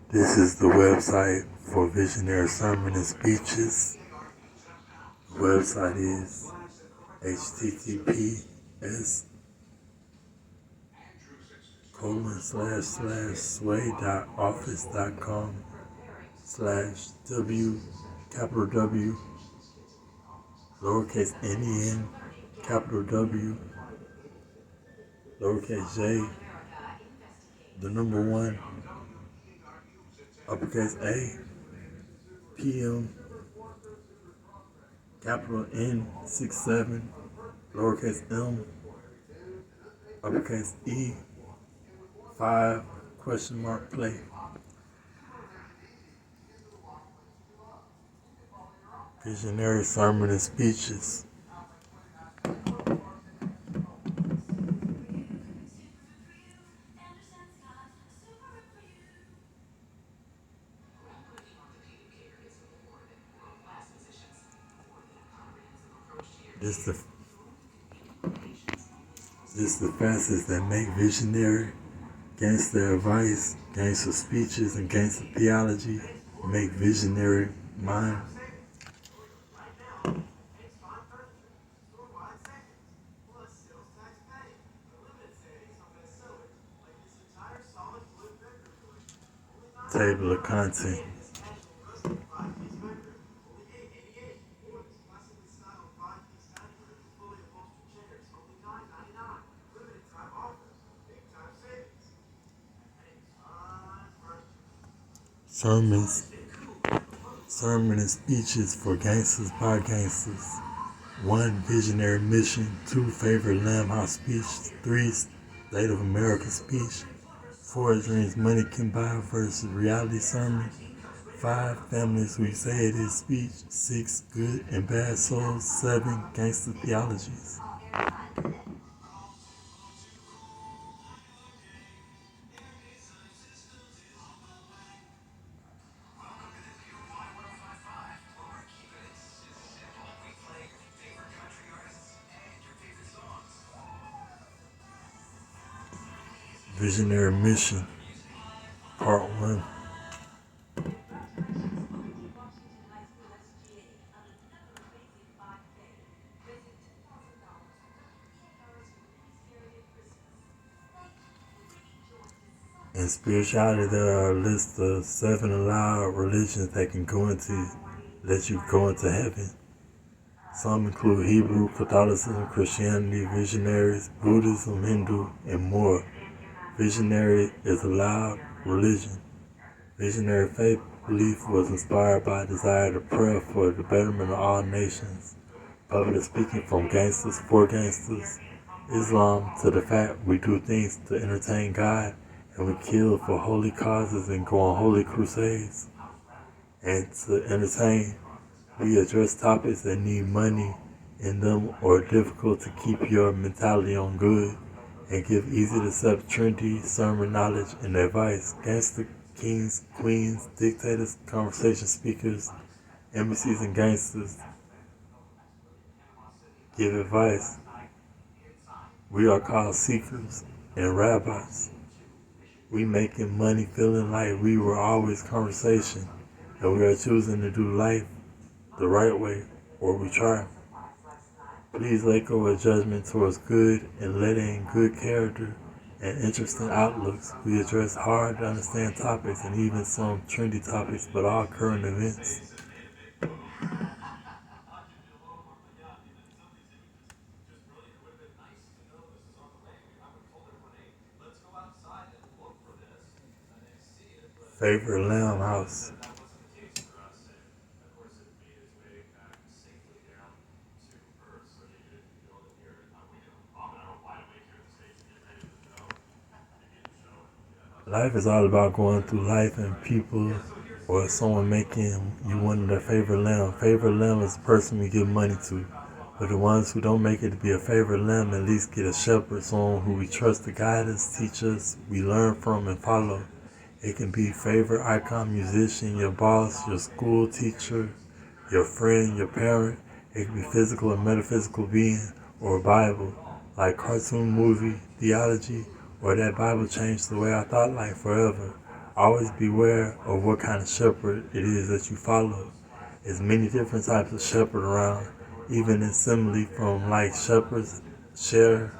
This is the website for Visionary Sermon and Speeches. The website is https://sway.office.com/W, lowercase nen, capital W, lowercase j, the number 1, uppercase A, PM, capital N67, lowercase m, uppercase E, 5, question mark, play. Visionary Sermon and Speeches. This the facets that make visionary, gangster advice, gangster speeches, and gangster theology make visionary mind. Table of content. Sermon and speeches for gangsters by gangsters. 1. Visionary mission. 2. Favorite Lamb House speech. 3. State of America speech. 4. Dreams money can buy versus reality sermon. 5. Families we say it is speech. 6. Good and bad souls. 7. Gangster theologies. Visionary mission. Part 1. In spirituality, there are a list of 7 allowed religions that can let you go into heaven. Some include Hebrew, Catholicism, Christianity, visionaries, Buddhism, Hindu, and more. Visionary is allowed religion. Visionary faith belief was inspired by a desire to pray for the betterment of all nations. Public speaking from gangsters for gangsters. Islam to the fact we do things to entertain God, and we kill for holy causes and go on holy crusades. And to entertain, we address topics that need money in them or are difficult to keep your mentality on good, and give easy to accept trendy sermon knowledge and advice. Gangster kings, queens, dictators, conversation speakers, embassies, and gangsters give advice. We are called seekers and rabbis. We making money feeling like we were always conversation, and we are choosing to do life the right way, or we try. Please let go of judgment towards good and let in good character and interesting outlooks. We address hard to understand topics and even some trendy topics, but all current events. Favorite Lamb House. Life is all about going through life and people or someone making you one of their favorite lamb. Favorite lamb is the person we give money to. But the ones who don't make it to be a favorite lamb at least get a shepherd, someone who we trust to guide us, teach us, we learn from and follow. It can be favorite icon musician, your boss, your school teacher, your friend, your parent. It can be physical or metaphysical being or a Bible, like cartoon movie, theology, or that Bible changed the way I thought life forever. Always beware of what kind of shepherd it is that you follow. There's many different types of shepherd around, even in simile from like shepherds share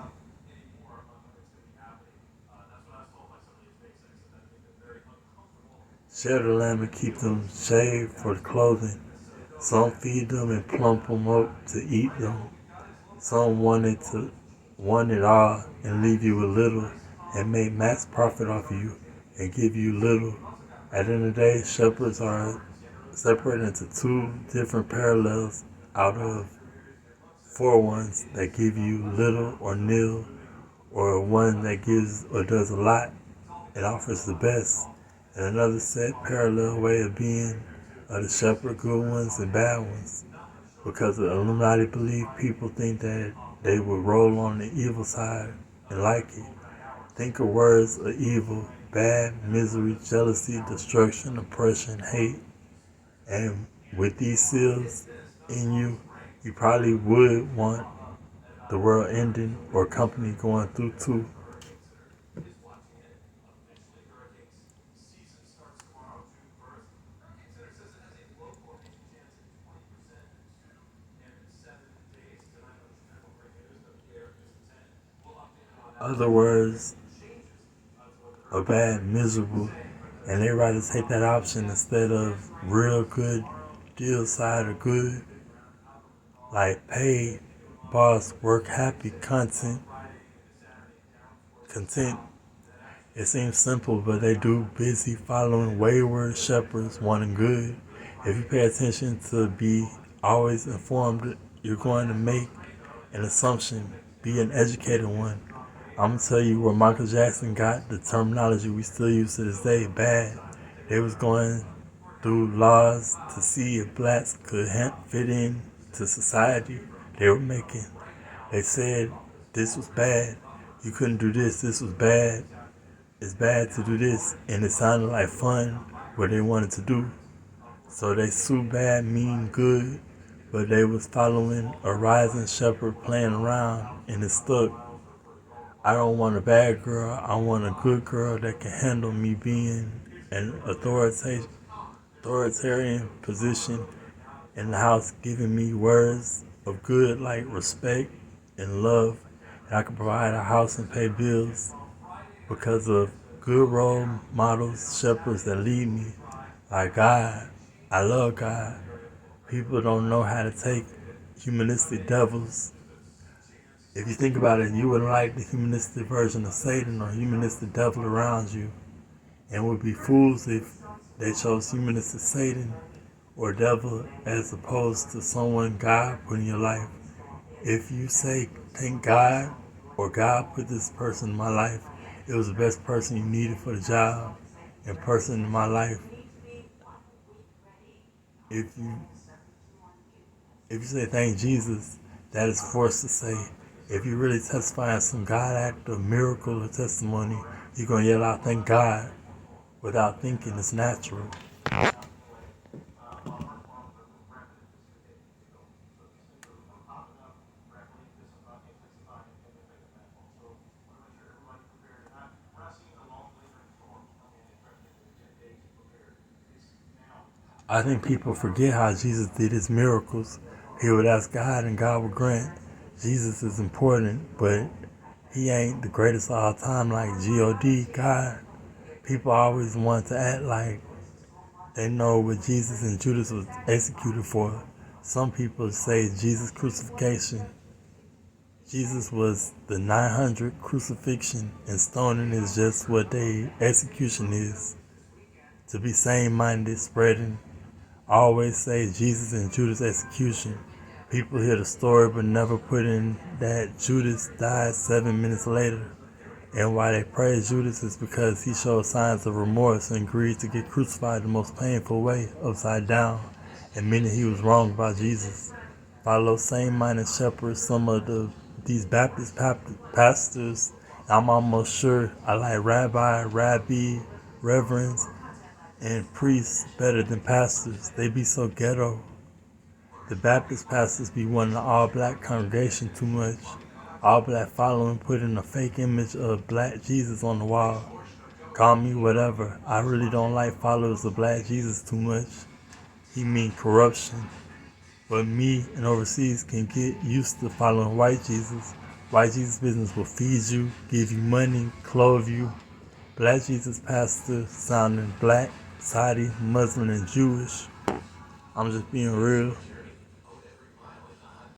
the lamb and keep them shaved for the clothing. Some feed them and plump them up to eat them. Some want it all and leave you with little and make max profit off of you and give you little. At the end of the day, shepherds are separated into two different parallels out of four ones that give you little or nil, or one that gives or does a lot and offers the best, and another set parallel way of being of the shepherd, good ones and bad ones. Because the Illuminati believe people think that they will roll on the evil side and like it. Think of words of evil, bad, misery, jealousy, destruction, oppression, hate. And with these seals in you, you probably would want the world ending or company going through too. Other words are bad, miserable, and they rather take that option instead of real good deal side of good, like paid, boss, work happy, content. It seems simple, but they do busy following wayward shepherds wanting good. If you pay attention to be always informed, you're going to make an assumption, be an educated one. I'm going to tell you where Michael Jackson got the terminology we still use to this day, bad. They was going through laws to see if blacks could fit in to society. They said this was bad. You couldn't do this. This was bad. It's bad to do this. And it sounded like fun, what they wanted to do. So they sued bad, mean good, but they was following a rising shepherd playing around and it stuck. I don't want a bad girl. I want a good girl that can handle me being an authoritarian position in the house, giving me words of good like respect and love. And I can provide a house and pay bills because of good role models, shepherds that lead me. Like God. I love God. People don't know how to take humanistic devils. If you think about it, you would like the humanistic version of Satan or humanistic devil around you, and would be fools if they chose humanistic Satan or devil as opposed to someone God put in your life. If you say, thank God, or God put this person in my life, it was the best person you needed for the job and person in my life. If you say thank Jesus, that is forced to say. If you really testifying some God act or miracle or testimony, you're going to yell out thank God without thinking. It's natural. I think people forget how Jesus did his miracles. He would ask God and God would grant. Jesus is important, but he ain't the greatest of all time like God, God. People always want to act like they know what Jesus and Judas was executed for. Some people say Jesus' crucifixion. Jesus was the 900 crucifixion, and stoning is just what their execution is. To be same-minded, spreading. I always say Jesus and Judas' execution. People hear the story but never put in that Judas died 7 minutes later. And why they praise Judas is because he showed signs of remorse and agreed to get crucified the most painful way, upside down, admitting he was wrong about Jesus. Follow same-minded shepherds, some of these Baptist pastors, I'm almost sure I like rabbi, reverends, and priests better than pastors. They be so ghetto. The Baptist pastors be wanting the all-black congregation too much. All black following, putting a fake image of black Jesus on the wall. Call me whatever. I really don't like followers of Black Jesus too much. He mean corruption. But me and overseas can get used to following white Jesus. White Jesus business will feed you, give you money, clothe you. Black Jesus pastor sounding black, Saudi, Muslim, and Jewish. I'm just being real.